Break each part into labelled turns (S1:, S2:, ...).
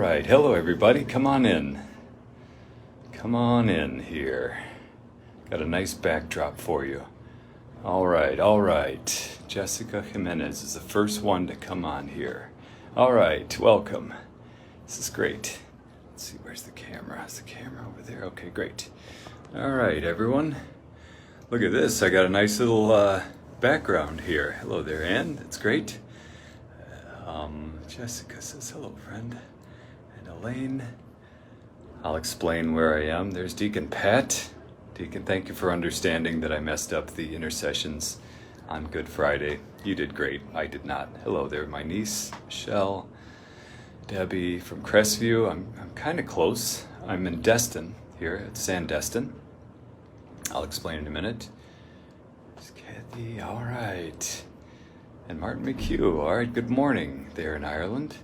S1: right, hello everybody, come on in. Come on in here. Got a nice backdrop for you. All right. Jessica Jimenez is the first one to come on here. All right, welcome. This is great. Let's see, where's the camera? Is the camera over there? Okay, great. All right, everyone. Look at this, I got a nice little background here. Hello there, Ann, that's great. Jessica says, hello, friend. And Elaine. I'll explain where I am. There's Deacon Pat. Deacon, thank you for understanding that I messed up the intercessions on Good Friday. You did great. I did not. Hello there, my niece, Michelle. Debbie from Crestview. I'm kind of close. I'm in Destin here at San Destin. I'll explain in a minute. There's Kathy. All right. And Martin McHugh. All right, good morning there in Ireland.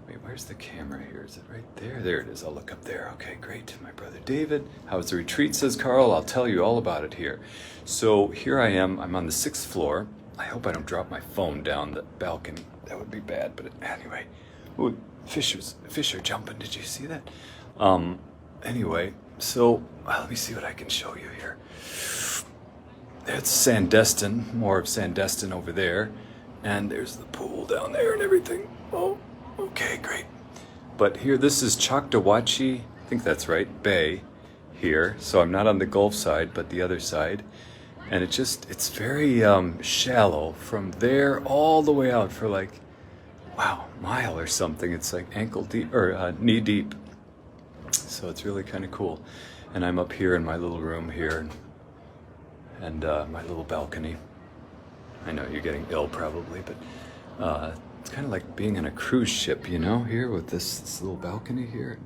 S1: Wait, where's the camera here? Is it right there? There it is. I'll look up there. Okay, great. My brother David. How's the retreat, says Carl. I'll tell you all about it here. So here I am. I'm on the 6th floor. I hope I don't drop my phone down the balcony. That would be bad, but anyway. Ooh, Fisher jumping. Did you see that? Anyway, so let me see what I can show you here. That's San Destin, more of San Destin over there. And there's the pool down there and everything. Oh, okay, great. But here, this is Choctawhatchee, I think that's right, Bay here. So I'm not on the Gulf side, but the other side. And it's very shallow from there all the way out for like, wow, mile or something. It's like ankle deep or knee deep. So it's really kind of cool. And I'm up here in my little room here and my little balcony. I know you're getting ill probably, but it's kind of like being on a cruise ship, you know, here with this little balcony here,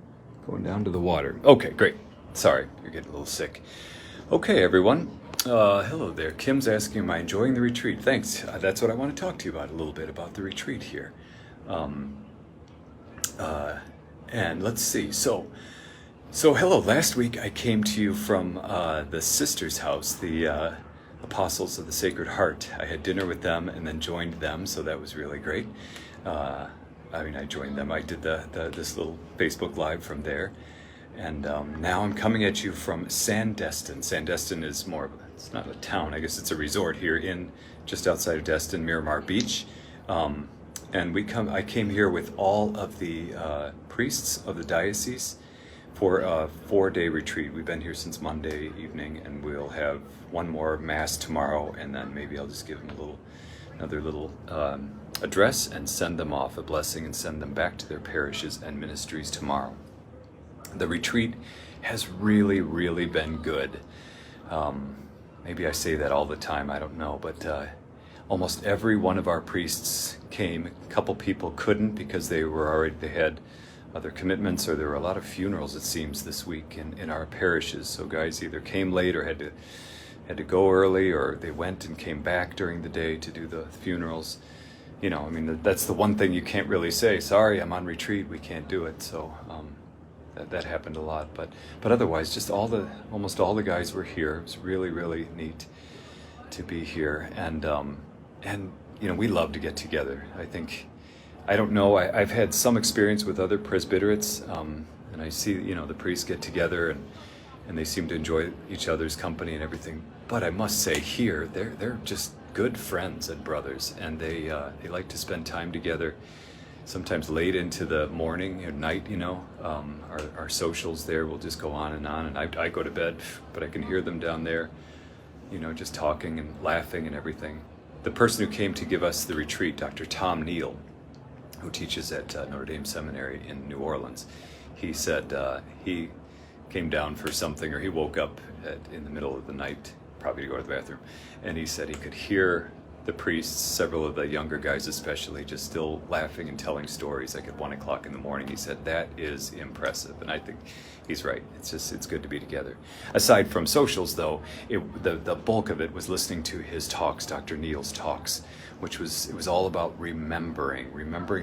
S1: going down to the water. Okay, great. Sorry, you're getting a little sick. Okay, everyone. Hello there. Kim's asking, am I enjoying the retreat? Thanks. That's what I want to talk to you about a little bit, about the retreat here. And let's see. So hello. Last week I came to you from the Sisters' House, the Apostles of the Sacred Heart. I had dinner with them and then joined them, so that was really great. I joined them. I did this little Facebook Live from there. And now I'm coming at you from San Destin. San Destin is it's not a town, I guess it's a resort here just outside of Destin, Miramar Beach. And I came here with all of the priests of the diocese for a 4-day retreat. We've been here since Monday evening, and we'll have one more mass tomorrow, and then maybe I'll just give them another little address and send them off a blessing and send them back to their parishes and ministries tomorrow. The retreat has really, really been good. Maybe I say that all the time, I don't know, but almost every one of our priests came. A couple people couldn't because they had other commitments, or there were a lot of funerals, it seems, this week in our parishes. So guys either came late or had to go early, or they went and came back during the day to do the funerals. You know, I mean, that's the one thing you can't really say. Sorry, I'm on retreat, we can't do it. So that happened a lot. But otherwise, just almost all the guys were here. It was really, really neat to be here. And you know, we love to get together. I don't know, I've had some experience with other presbyterates, and I see, you know, the priests get together and they seem to enjoy each other's company and everything. But I must say here, they're just good friends and brothers, and they like to spend time together, sometimes late into the morning or night, you know. Our socials there will just go on, and I go to bed, but I can hear them down there, you know, just talking and laughing and everything. The person who came to give us the retreat, Dr. Tom Neal, who teaches at Notre Dame Seminary in New Orleans, he said he came down for something, or he woke up in the middle of the night, probably to go to the bathroom, and he said he could hear the priests, several of the younger guys especially, just still laughing and telling stories like at 1 o'clock in the morning. He said that is impressive, and I think he's right. It's good to be together. Aside from socials, though, the bulk of it was listening to his talks, Dr. Neal's talks, it was all about remembering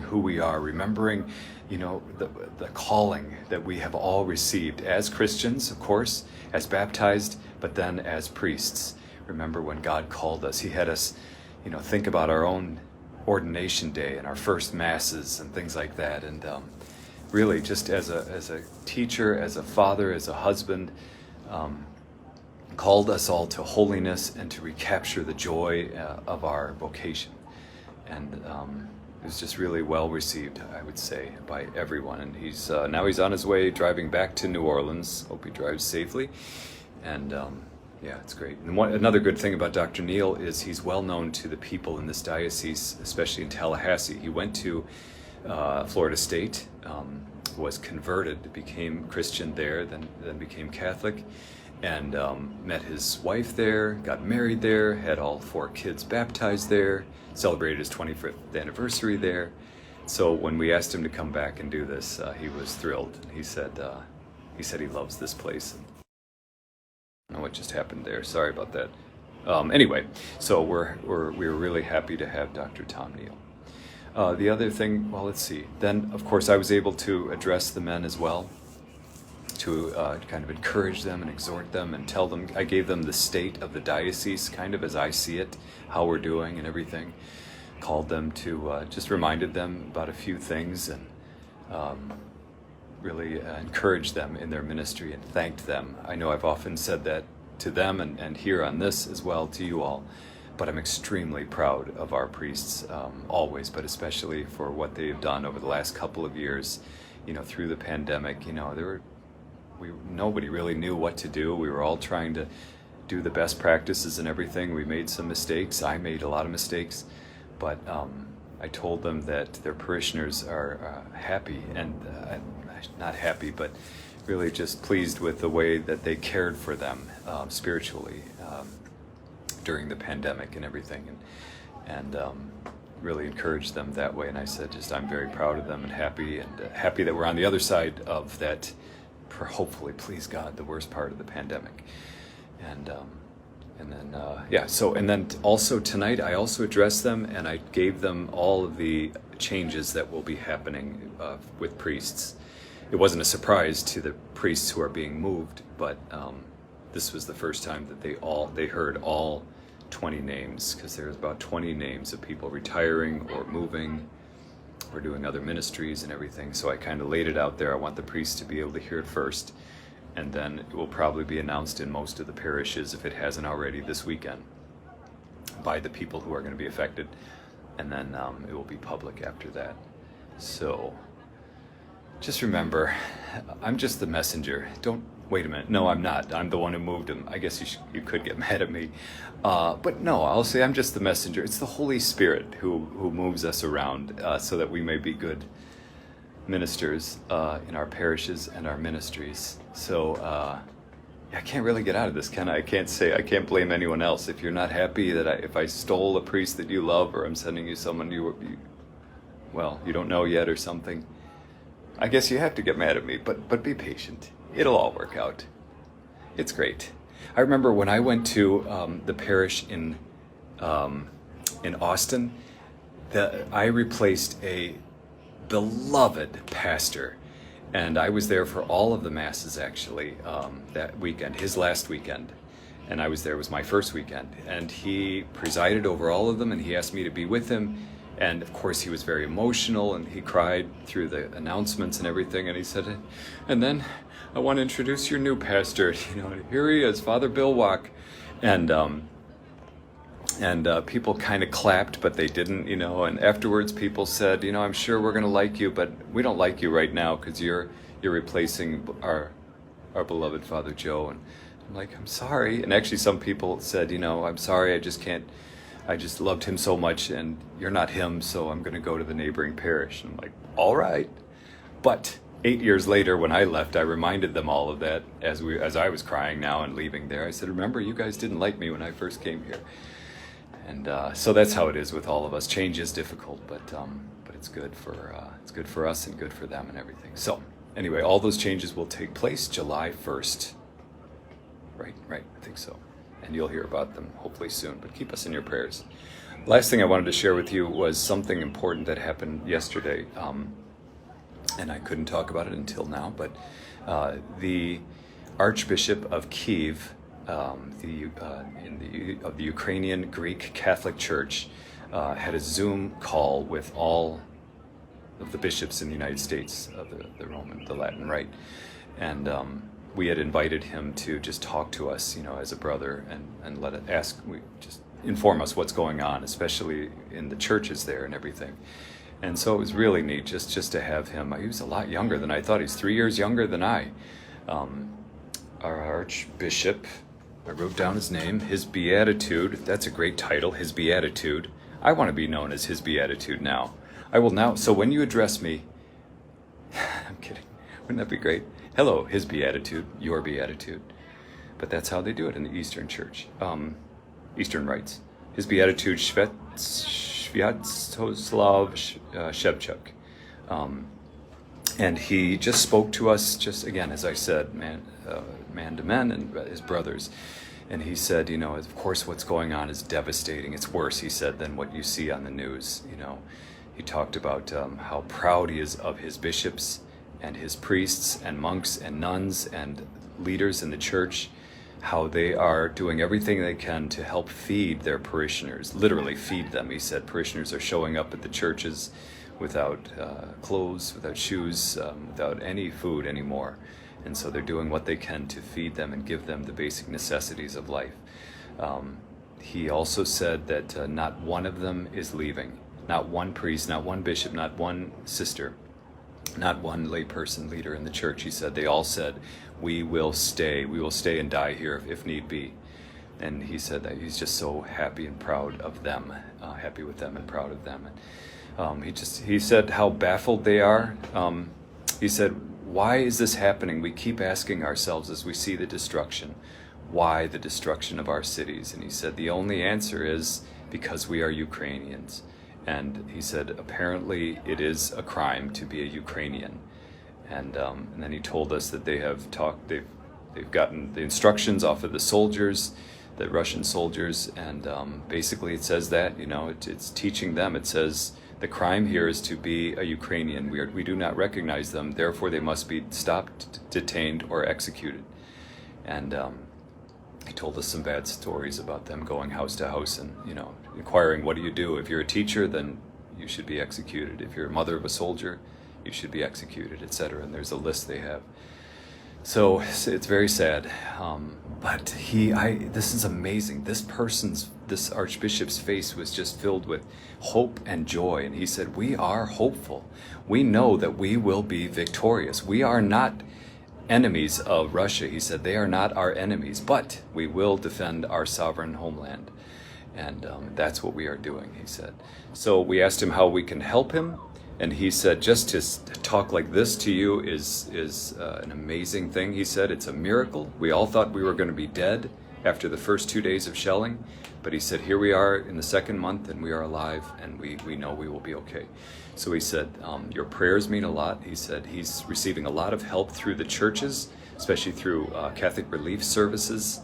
S1: who we are, remembering, you know, the calling that we have all received as Christians, of course, as baptized, but then as priests. Remember when God called us, he had us, you know, think about our own ordination day and our first masses and things like that. And really just as a teacher, as a father, as a husband, called us all to holiness and to recapture the joy of our vocation. And it was just really well received, I would say, by everyone. And he's now he's on his way driving back to New Orleans. Hope he drives safely. And yeah, it's great. And another good thing about Dr. Neal is he's well known to the people in this diocese, especially in Tallahassee. He went to Florida State, was converted, became Christian there, then became Catholic, and met his wife there, got married there, had all 4 kids baptized there, celebrated his 25th anniversary there. So when we asked him to come back and do this, he was thrilled. He said he loves this place. I don't know what just happened there. Sorry about that. Anyway, so we're really happy to have Dr. Tom Neal. The other thing, well, let's see. Then, of course, I was able to address the men as well, to kind of encourage them and exhort them and tell them. I gave them the state of the diocese, kind of as I see it, how we're doing and everything. Called them to, just reminded them about a few things, and really encouraged them in their ministry and thanked them. I know I've often said that to them and here on this as well to you all, but I'm extremely proud of our priests, always, but especially for what they've done over the last couple of years, through the pandemic. Nobody really knew what to do. We were all trying to do the best practices and everything. We made some mistakes. I made a lot of mistakes, but I told them that their parishioners are happy, and not happy, but really just pleased with the way that they cared for them spiritually during the pandemic and everything, and really encouraged them that way. And I said, I'm very proud of them and happy that we're on the other side of that, for hopefully, please God, the worst part of the pandemic. And then also tonight I also addressed them, and I gave them all of the changes that will be happening with priests. It wasn't a surprise to the priests who are being moved, but this was the first time that they heard all 20 names, because there's about 20 names of people retiring or moving or doing other ministries and everything. So I kind of laid it out there. I want the priests to be able to hear it first, and then it will probably be announced in most of the parishes, if it hasn't already, this weekend by the people who are going to be affected, and then it will be public after that. So just remember, I'm just the messenger. Wait a minute. No, I'm not. I'm the one who moved him. I guess you could get mad at me. But no, I'll say I'm just the messenger. It's the Holy Spirit who moves us around so that we may be good ministers in our parishes and our ministries. So I can't really get out of this, can I? I can't blame anyone else. If you're not happy that if I stole a priest that you love, or I'm sending you someone you don't know yet or something, I guess you have to get mad at me, but be patient. It'll all work out. It's great. I remember when I went to the parish in Austin, I replaced a beloved pastor, and I was there for all of the masses actually that weekend, his last weekend, and I was there. It was my first weekend, and he presided over all of them, and he asked me to be with him. And of course he was very emotional, and he cried through the announcements and everything, and he said, and then I want to introduce your new pastor. Here he is, Father Bill Wack. And people kind of clapped, but they didn't, and afterwards people said, I'm sure we're going to like you, but we don't like you right now because you're replacing our beloved Father Joe. And I'm like, I'm sorry. And actually some people said, I'm sorry, I just loved him so much, and you're not him, so I'm going to go to the neighboring parish. And I'm like, all right. But 8 years later, when I left, I reminded them all of that as I was crying now and leaving there. I said, remember, you guys didn't like me when I first came here. And so that's how it is with all of us. Change is difficult, but it's good for us and good for them and everything. So anyway, all those changes will take place July 1st. Right, I think so. And you'll hear about them hopefully soon, but keep us in your prayers. Last thing I wanted to share with you was something important that happened yesterday, and I couldn't talk about it until now, but the Archbishop of Kiev, of the Ukrainian Greek Catholic Church, had a Zoom call with all the bishops in the United States of the Latin Rite, and we had invited him to just talk to us, as a brother, and just inform us what's going on, especially in the churches there and everything. And so it was really neat just to have him. He was a lot younger than I thought. He's 3 years younger than I. Our Archbishop, I wrote down his name, His Beatitude. That's a great title, His Beatitude. I want to be known as His Beatitude now. I will now. So when you address me, I'm kidding. Wouldn't that be great? Hello, His Beatitude, your Beatitude. But that's how they do it in the Eastern Church, Eastern rites. His Beatitude, Sviatoslav Shevchuk. And he just spoke to us, just again, as I said, man to men and his brothers. And he said, of course what's going on is devastating. It's worse, he said, than what you see on the news. He talked about how proud he is of his bishops and his priests and monks and nuns and leaders in the church, how they are doing everything they can to help feed their parishioners, literally feed them. He said parishioners are showing up at the churches without clothes, without shoes, without any food anymore. And so they're doing what they can to feed them and give them the basic necessities of life. He also said that not one of them is leaving. Not one priest, not one bishop, not one sister, not one layperson leader in the church. He said, they all said, we will stay and die here if need be. And he said that he's just so happy and proud of them, happy with them and proud of them. He said how baffled they are. He said, why is this happening? We keep asking ourselves as we see the destruction, why the destruction of our cities? And he said the only answer is because we are Ukrainians. And he said apparently it is a crime to be a Ukrainian. And then he told us that they've gotten the instructions off of the soldiers, the Russian soldiers, and basically it says that, it's teaching them. It says the crime here is to be a Ukrainian. We do not recognize them, therefore they must be stopped, detained, or executed. And he told us some bad stories about them going house to house and, inquiring, what do you do? If you're a teacher, then you should be executed. If you're a mother of a soldier, you should be executed, etc. And there's a list they have. So it's very sad. But this is amazing. This Archbishop's face was just filled with hope and joy. And he said, we are hopeful. We know that we will be victorious. We are not enemies of Russia. He said, they are not our enemies, but we will defend our sovereign homeland. And that's what we are doing, he said. So we asked him how we can help him. And he said, just to talk like this to you is an amazing thing. He said, it's a miracle. We all thought we were going to be dead after the first 2 days of shelling. But he said, here we are in the second month and we are alive and we know we will be okay. So he said, your prayers mean a lot. He said he's receiving a lot of help through the churches, especially through Catholic relief services.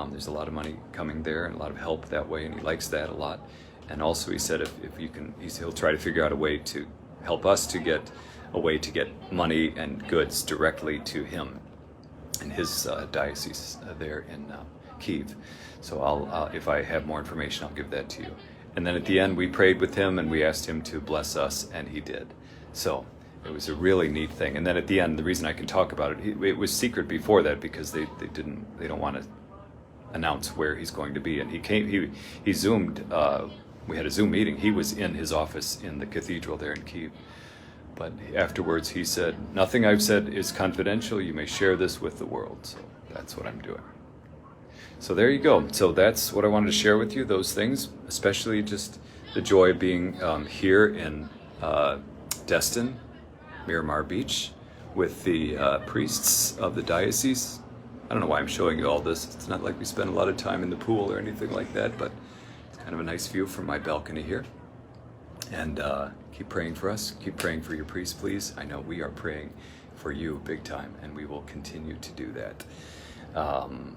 S1: There's a lot of money coming there and a lot of help that way, and he likes that a lot. And also he said if you can, he'll try to figure out a way to help us to get a way to get money and goods directly to him in his diocese there in Kyiv. So I'll if I have more information, I'll give that to you. And then at the end, we prayed with him and we asked him to bless us, and he did. So it was a really neat thing. And then at the end, the reason I can talk about it, it was secret before that because they don't want to announce where he's going to be. And he Zoomed. We had a Zoom meeting. He was in his office in the cathedral there in Kyiv. But afterwards he said, nothing I've said is confidential. You may share this with the world. So that's what I'm doing. So there you go. So that's what I wanted to share with you, those things, especially just the joy of being here in Destin, Miramar Beach, with the priests of the diocese. I don't know why I'm showing you all this. It's not like we spend a lot of time in the pool or anything like that, but it's kind of a nice view from my balcony here. And keep praying for us. Keep praying for your priests, please. I know we are praying for you big time, and we will continue to do that.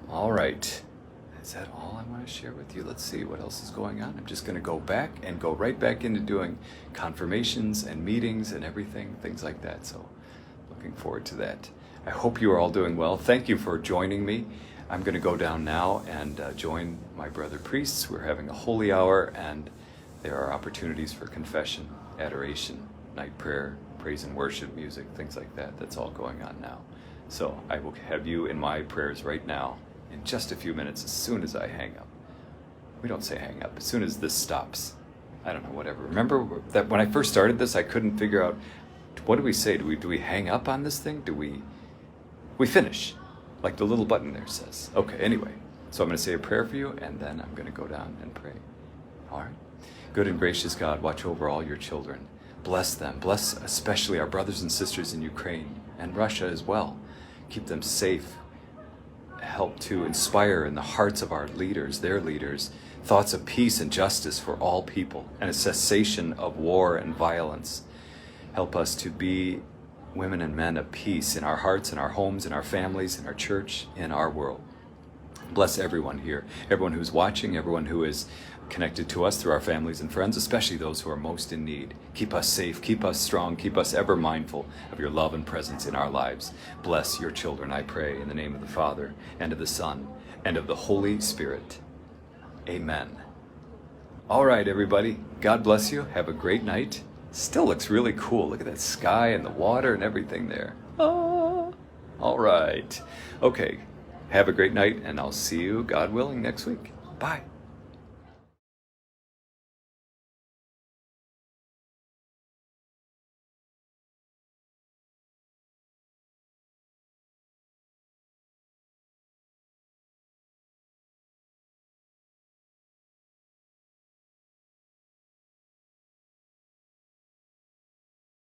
S1: All right. Is that all I want to share with you? Let's see what else is going on. I'm just going to go back and go right back into doing confirmations and meetings and everything, things like that. So looking forward to that. I hope you are all doing well. Thank you for joining me. I'm going to go down now and join my brother priests. We're having a holy hour, and there are opportunities for confession, adoration, night prayer, praise and worship music, things like that. That's all going on now. So I will have you in my prayers right now in just a few minutes, as soon as I hang up. We don't say hang up, as soon as this stops. I don't know, whatever. Remember that when I first started this, I couldn't figure out, what do we say? Do we hang up on this thing? Do we finish? Like the little button there says. Okay, anyway. So I'm going to say a prayer for you, and then I'm going to go down and pray. All right? Good and gracious God, watch over all your children. Bless them. Bless especially our brothers and sisters in Ukraine and Russia as well. Keep them safe. Help to inspire in the hearts of our leaders, their leaders, thoughts of peace and justice for all people, and a cessation of war and violence. Help us to be women and men of peace in our hearts, in our homes, in our families, in our church, in our world. Bless everyone here, everyone who's watching, everyone who is connected to us through our families and friends, especially those who are most in need. Keep us safe, keep us strong, keep us ever mindful of your love and presence in our lives. Bless your children, I pray, in the name of the Father, and of the Son, and of the Holy Spirit. Amen. All right, everybody. God bless you. Have a great night. Still looks really cool. Look at that sky and the water and everything there. Ah. All right. Okay. Have a great night, and I'll see you, God willing, next week. Bye.